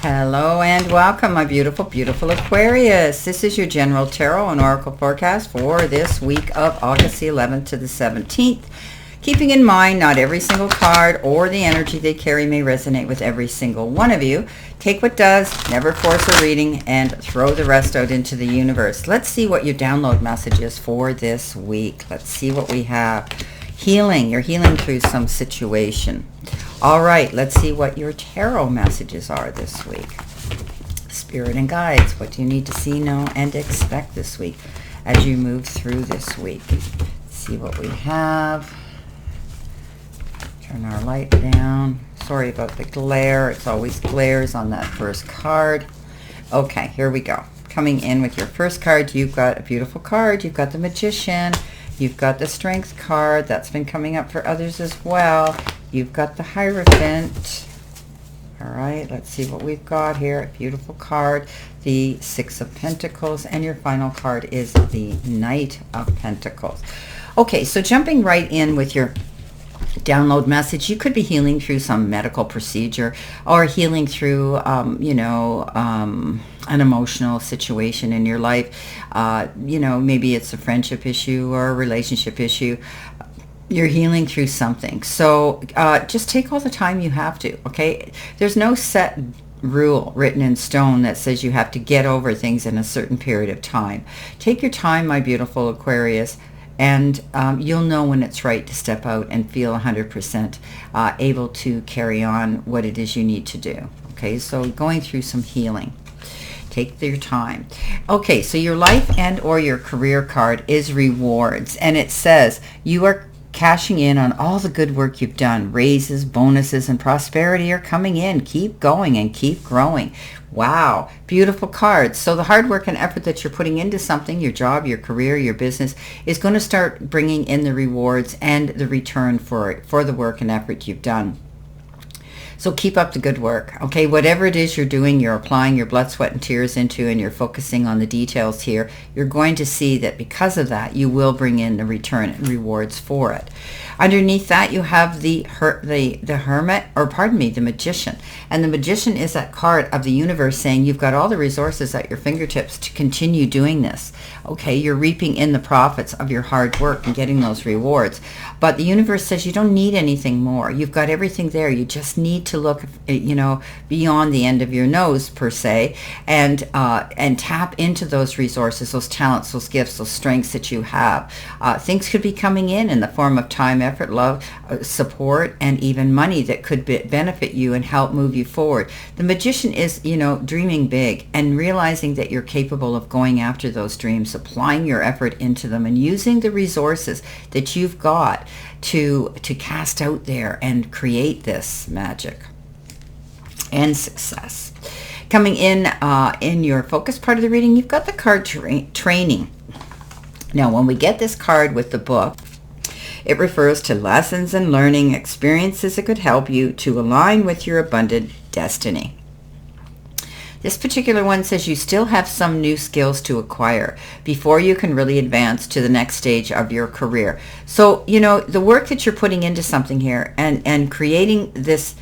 Hello and welcome, my beautiful, beautiful Aquarius. This is your general tarot and oracle forecast for this week of August the 11th to the 17th. Keeping in mind, not every single card or the energy they carry may resonate with every single one of you. Take what does, never force a reading, and throw the rest out into the universe. Let's see what your download message is for this week. Let's see what we have. Healing. You're healing through some situation. All right, let's see what your tarot messages are this week. Spirit and guides, what do you need to see, know, and expect this week as you move through this week? Let's see what we have. Turn our light down. Sorry about the glare. It's always glares on that first card. Okay, here we go. Coming in with your first card, you've got a beautiful card. You've got the Magician. You've got the Strength card. That's been coming up for others as well. You've got the Hierophant. All right, let's see what we've got here. A beautiful card, the Six of Pentacles, and your final card is the Knight of Pentacles. Okay, so jumping right in with your download message, you could be healing through some medical procedure or healing through an emotional situation in your life. Maybe it's a friendship issue or a relationship issue. You're healing through something, so just take all the time you have to. Okay, there's no set rule written in stone that says you have to get over things in a certain period of time. Take your time, my beautiful Aquarius, and you'll know when it's right to step out and feel 100% able to carry on what it is you need to do. Okay, so going through some healing. Take your time. Okay, so your life and or your career card is rewards, and it says you are cashing in on all the good work you've done. Raises, bonuses, and prosperity are coming in. Keep going and keep growing. Wow, beautiful cards. So the hard work and effort that you're putting into something, your job, your career, your business, is going to start bringing in the rewards and the return for it, for the work and effort you've done. So keep up the good work, okay? Whatever it is you're doing, you're applying your blood, sweat, and tears into, and you're focusing on the details here, you're going to see that because of that, you will bring in the return and rewards for it. Underneath that, you have the Hermit, or pardon me, the Magician. And the Magician is that card of the universe saying you've got all the resources at your fingertips to continue doing this. Okay, you're reaping in the profits of your hard work and getting those rewards. But the universe says you don't need anything more. You've got everything there. You just need to look, beyond the end of your nose, per se, and tap into those resources, those talents, those gifts, those strengths that you have. Things could be coming in the form of time, effort, love, support, and even money that could benefit you and help move you forward. The Magician is, dreaming big and realizing that you're capable of going after those dreams, applying your effort into them, and using the resources that you've got to cast out there and create this magic and success. Coming in your focus part of the reading, you've got the card training. Now, when we get this card with the book, it refers to lessons and learning experiences that could help you to align with your abundant destiny. This particular one says you still have some new skills to acquire before you can really advance to the next stage of your career. So, the work that you're putting into something here and creating this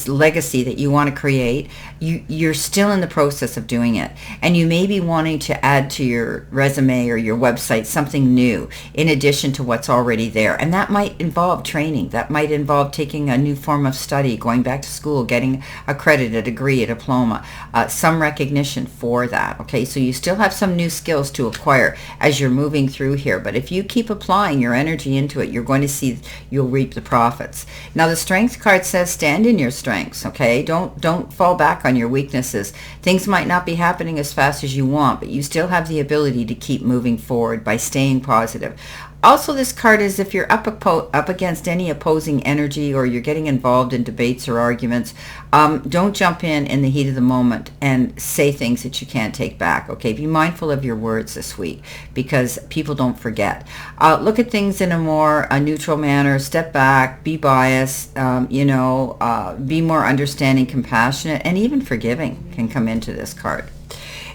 legacy that you want to create, you're still in the process of doing it. And you may be wanting to add to your resume or your website something new in addition to what's already there. And that might involve training. That might involve taking a new form of study, going back to school, getting a credit, a degree, a diploma, some recognition for that. Okay, so you still have some new skills to acquire as you're moving through here. But if you keep applying your energy into it, you're going to see you'll reap the profits. Now, the Strength card says stand in your strengths. Okay, don't fall back on your weaknesses. Things might not be happening as fast as you want, but you still have the ability to keep moving forward by staying positive. Also, this card is if you're up against any opposing energy or you're getting involved in debates or arguments, don't jump in the heat of the moment and say things that you can't take back. Okay, be mindful of your words this week because people don't forget. Look at things in a more neutral manner. Step back, be biased, be more understanding, compassionate, and even forgiving can come into this card.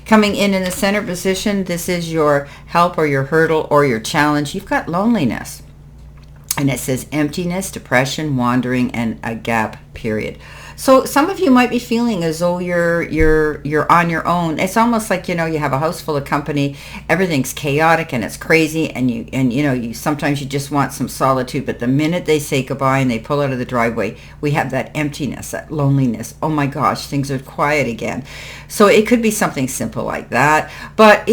Coming in the center position, this is your help or your hurdle or your challenge. You've got loneliness. And it says emptiness, depression, wandering, and a gap period. So some of you might be feeling as though you're on your own. It's almost like, you know, you have a house full of company, everything's chaotic and it's crazy, and you know, you sometimes you just want some solitude, but the minute they say goodbye and they pull out of the driveway, we have that emptiness, that loneliness. Oh my gosh, things are quiet again. So it could be something simple like that. But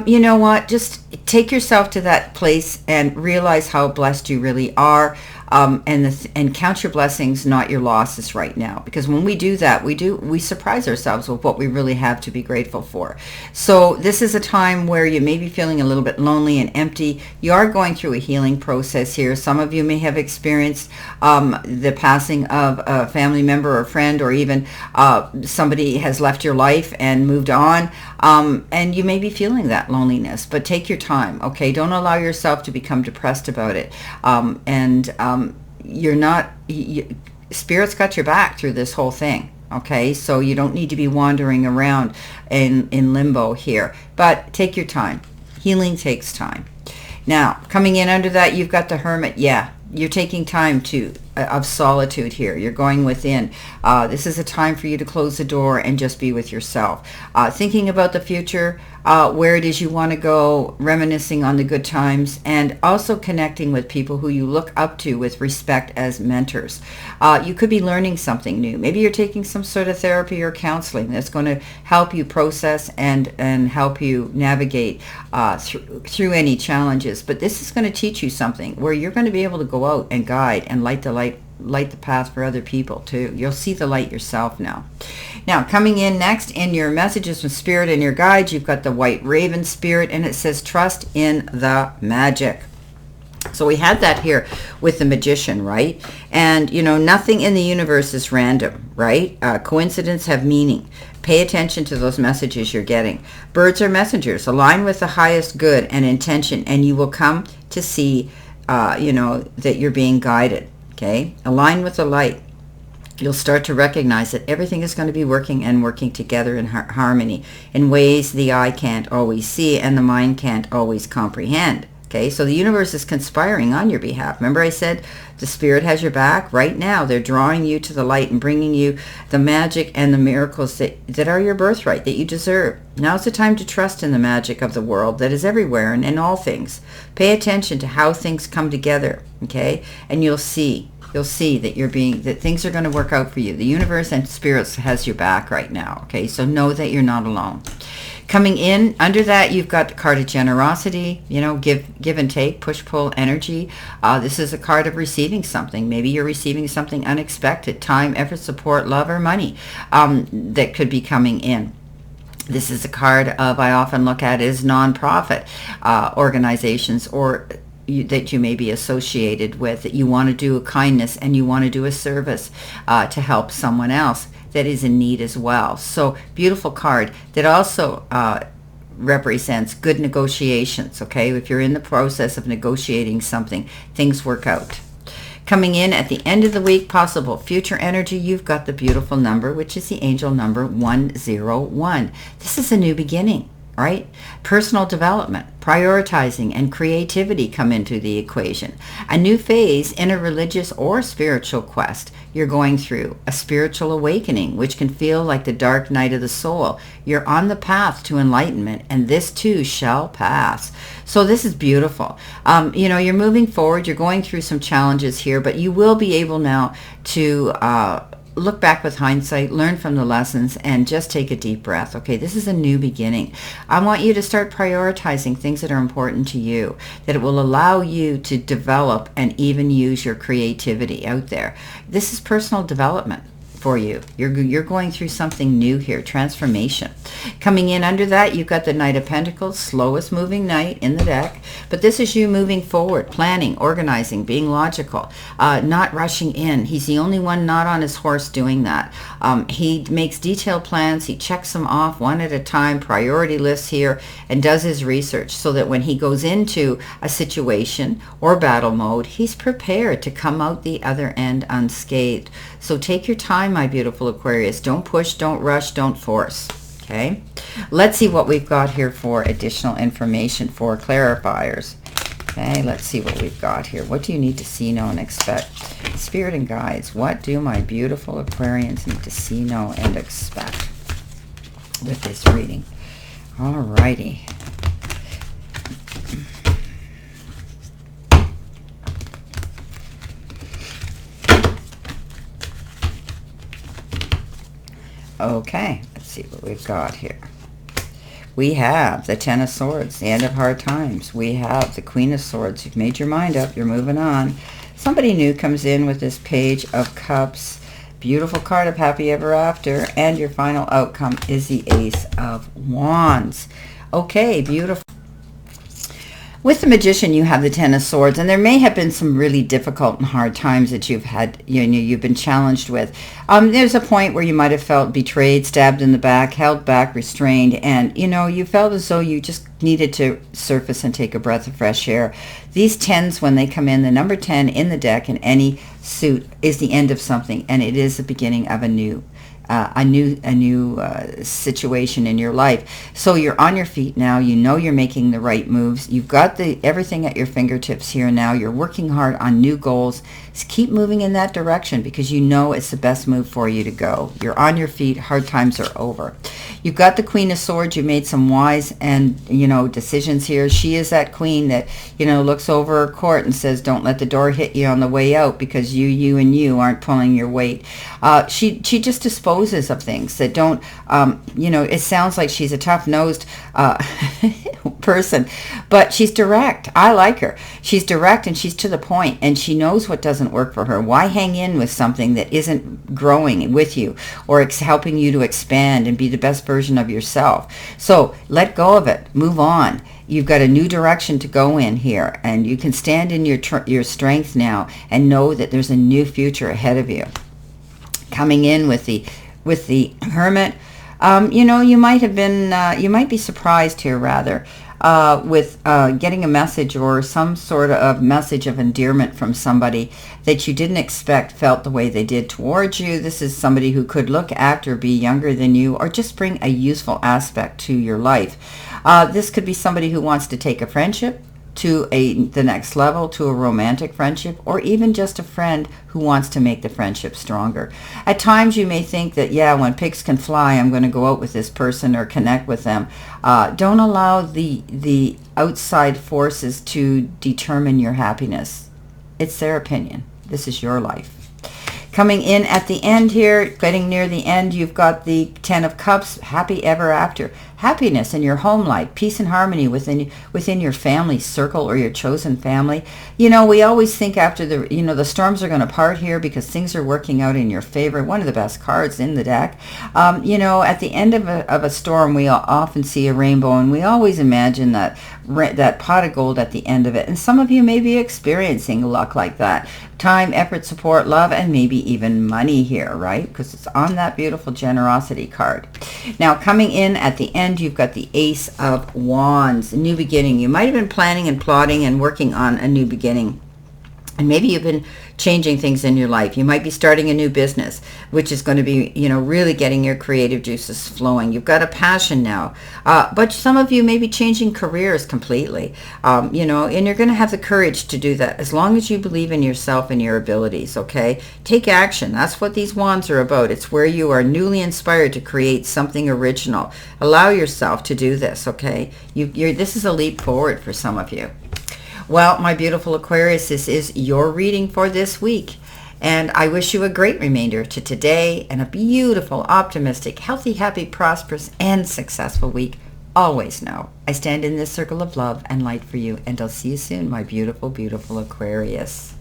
you know what? Just take yourself to that place and realize how blessed you really are. And count your blessings, not your losses right now. Because when we do that, we surprise ourselves with what we really have to be grateful for. So this is a time where you may be feeling a little bit lonely and empty. You are going through a healing process here. Some of you may have experienced the passing of a family member or friend, or even somebody has left your life and moved on. And you may be feeling that loneliness, but take your time, okay? Don't allow yourself to become depressed about it. You're not, Spirit's got your back through this whole thing, okay? So you don't need to be wandering around in limbo here, but take your time. Healing takes time. Now, coming in under that, you've got the Hermit. Yeah, you're taking time of solitude here. You're going within. This is a time for you to close the door and just be with yourself. Thinking about the future, where it is you want to go, reminiscing on the good times, and also connecting with people who you look up to with respect as mentors. You could be learning something new. Maybe you're taking some sort of therapy or counseling that's going to help you process and help you navigate through any challenges. But this is going to teach you something where you're going to be able to go out and guide and light the path for other people too. You'll see the light yourself now. Now, coming in next in your messages from Spirit and your guides, you've got the White Raven Spirit, and it says trust in the magic. So we had that here with the Magician, right? And, you know, nothing in the universe is random, right? Coincidence have meaning. Pay attention to those messages you're getting. Birds are messengers. Align with the highest good and intention, and you will come to see, you know, that you're being guided, okay? Align with the light. You'll start to recognize that everything is going to be working together in harmony in ways the eye can't always see and the mind can't always comprehend. Okay, so the universe is conspiring on your behalf. Remember I said the Spirit has your back? Right now, they're drawing you to the light and bringing you the magic and the miracles that are your birthright, that you deserve. Now's the time to trust in the magic of the world that is everywhere and in all things. Pay attention to how things come together, okay? And you'll see that things are going to work out for you. The universe and spirits has your back right now, okay? So know that you're not alone. Coming in under that, you've got the card of generosity, you know, give and take, push-pull energy. This is a card of receiving something. Maybe you're receiving something unexpected, time, effort, support, love, or money that could be coming in. This is a card I often look at as nonprofit organizations or that you may be associated with, that you want to do a kindness and you want to do a service to help someone else that is in need as well. So beautiful card that also represents good negotiations, okay? If you're in the process of negotiating something, things work out. Coming in at the end of the week, possible future energy, you've got the beautiful number, which is the angel number 101. This is a new beginning. Right? Personal development, prioritizing, and creativity come into the equation. A new phase in a religious or spiritual quest you're going through, a spiritual awakening, which can feel like the dark night of the soul. You're on the path to enlightenment, and this too shall pass. So this is beautiful. You know, you're moving forward. You're going through some challenges here, but you will be able now to look back with hindsight, learn from the lessons, and just take a deep breath. Okay, this is a new beginning. I want you to start prioritizing things that are important to you, that it will allow you to develop and even use your creativity out there. This is personal development for you. You're going through something new here, transformation. Coming in under that, you've got the Knight of Pentacles, slowest moving knight in the deck, but this is you moving forward, planning, organizing, being logical, not rushing in. He's the only one not on his horse doing that. He makes detailed plans, he checks them off one at a time, priority lists here, and does his research so that when he goes into a situation or battle mode, he's prepared to come out the other end unscathed. So take your time, my beautiful Aquarius. Don't push, don't rush, don't force. Okay? Let's see what we've got here for additional information for clarifiers. Okay, let's see what we've got here. What do you need to see, know, and expect? Spirit and guides, what do my beautiful Aquarians need to see, know, and expect with this reading? Alrighty. Okay, let's see what we've got here. We have the Ten of Swords, the end of hard times. We have the Queen of Swords. You've made your mind up. You're moving on. Somebody new comes in with this Page of Cups. Beautiful card of happy ever after. And your final outcome is the Ace of Wands. Okay, beautiful. With the Magician, you have the Ten of Swords, and there may have been some really difficult and hard times that you've had, you've been challenged with. There's a point where you might have felt betrayed, stabbed in the back, held back, restrained, and, you felt as though you just needed to surface and take a breath of fresh air. These tens, when they come in, the number 10 in the deck in any suit is the end of something, and it is the beginning of a new situation in your life. So you're on your feet now. You're making the right moves. You've got everything at your fingertips here now. You're working hard on new goals. Just keep moving in that direction because it's the best move for you to go. You're on your feet. Hard times are over. You've got the Queen of Swords. You made some wise and decisions here. She is that queen that looks over her court and says, "Don't let the door hit you on the way out because you aren't pulling your weight." She just disposes of things that don't. It sounds like she's a tough-nosed person, but she's direct. I like her. She's direct and she's to the point, and she knows what doesn't work for her. Why hang in with something that isn't growing with you or helping you to expand and be the best version of yourself? So let go of it. Move on. You've got a new direction to go in here, and you can stand in your strength now and know that there's a new future ahead of you. Coming in with the Hermit, you might be surprised here rather with getting a message or some sort of message of endearment from somebody that you didn't expect felt the way they did towards you. This is somebody who could look, act, or be younger than you, or just bring a useful aspect to your life. This could be somebody who wants to take a friendship to the next level, to a romantic friendship, or even just a friend who wants to make the friendship stronger. At times you may think that, when pigs can fly, I'm going to go out with this person or connect with them. Don't allow the outside forces to determine your happiness. It's their opinion. This is your life. Coming in at the end here, getting near the end, you've got the Ten of Cups, happy ever after. Happiness in your home life, peace and harmony within your family circle or your chosen family. We always think after the storms are going to part here because things are working out in your favor. One of the best cards in the deck. At the end of a storm, we often see a rainbow, and we always imagine that pot of gold at the end of it. And some of you may be experiencing luck like that. Time, effort, support, love, and maybe even money here, right? Because it's on that beautiful generosity card. Now, coming in at the end, you've got the Ace of Wands, a new beginning. You might have been planning and plotting and working on a new beginning. And maybe you've been changing things in your life. You might be starting a new business, which is going to be, really getting your creative juices flowing. You've got a passion now. But some of you may be changing careers completely, and you're going to have the courage to do that as long as you believe in yourself and your abilities, okay? Take action. That's what these wands are about. It's where you are newly inspired to create something original. Allow yourself to do this, okay? This is a leap forward for some of you. Well, my beautiful Aquarius, this is your reading for this week. And I wish you a great remainder to today and a beautiful, optimistic, healthy, happy, prosperous, and successful week. Always know I stand in this circle of love and light for you. And I'll see you soon, my beautiful, beautiful Aquarius.